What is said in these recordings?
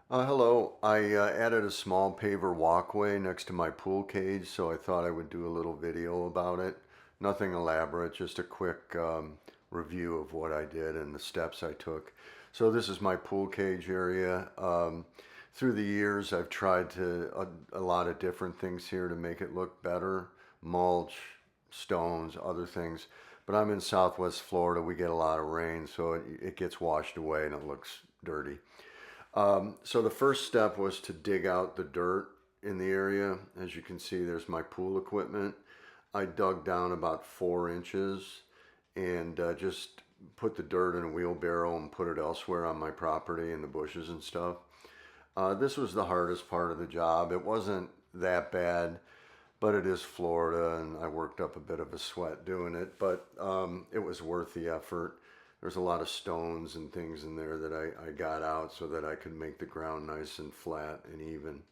Hello. I added a small paver walkway next to my pool cage, so I thought I would do a little video about it. Nothing elaborate, just a quick review of what I did and the steps I took. So this is my pool cage area. Through the years, I've tried a lot of different things here to make it look better. Mulch, stones, other things. But I'm in Southwest Florida. We get a lot of rain, so it gets washed away and it looks dirty. So the first step was to dig out the dirt in the area. As you can see, there's my pool equipment. I dug down about 4 inches and just put the dirt in a wheelbarrow and put it elsewhere on my property in the bushes and stuff. This was the hardest part of the job. It wasn't that bad, but it is Florida, and I worked up a bit of a sweat doing it, but it was worth the effort. There's a lot of stones and things in there that I got out so that I could make the ground nice and flat and even.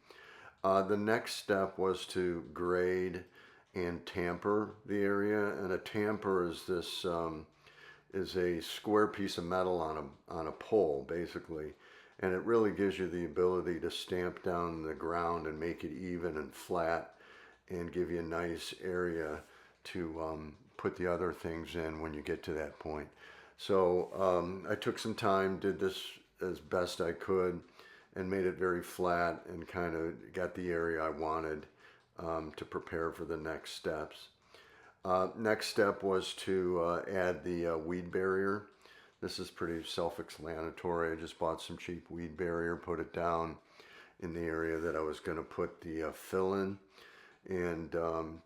The next step was to grade and tamper the area, and a tamper is this is a square piece of metal on a pole basically, and it really gives you the ability to stamp down the ground and make it even and flat and give you a nice area to put the other things in when you get to that point. So I took some time, did this as best I could, and made it very flat and kind of got the area I wanted to prepare for the next steps. Next step was to add the weed barrier. This is pretty self-explanatory. I just bought some cheap weed barrier, put it down in the area that I was going to put the fill in, and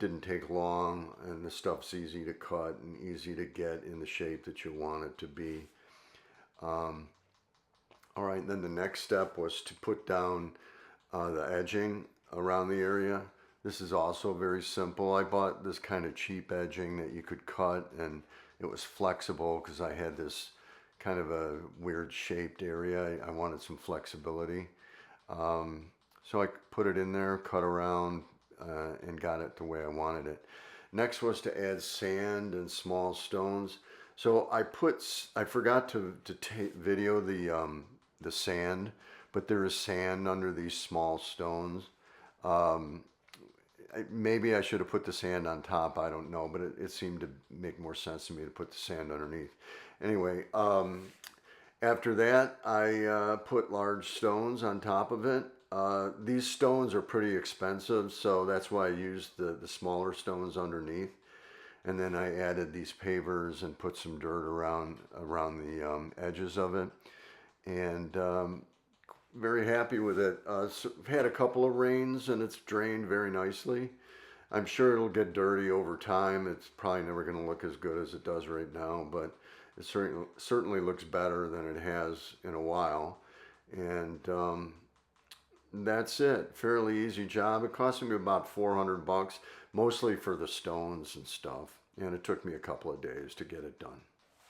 didn't take long, and the stuff's easy to cut and easy to get in the shape that you want it to be. All right, then the next step was to put down the edging around the area. This is also very simple. I bought this kind of cheap edging that you could cut, and it was flexible because I had this kind of a weird shaped area. I wanted some flexibility. So I put it in there, cut around, and got it the way I wanted it. Next was to add sand and small stones. So I forgot to video the sand, but there is sand under these small stones. Maybe I should have put the sand on top. I don't know, but it seemed to make more sense to me to put the sand underneath. Anyway, after that, I put large stones on top of it. These stones are pretty expensive, so that's why I used the smaller stones underneath. And then I added these pavers and put some dirt around the edges of it. And very happy with it. So I've had a couple of rains and it's drained very nicely. I'm sure it'll get dirty over time. It's probably never going to look as good as it does right now, but it certainly looks better than it has in a while. And that's it. Fairly easy job. It cost me about 400 bucks, mostly for the stones and stuff. And it took me a couple of days to get it done.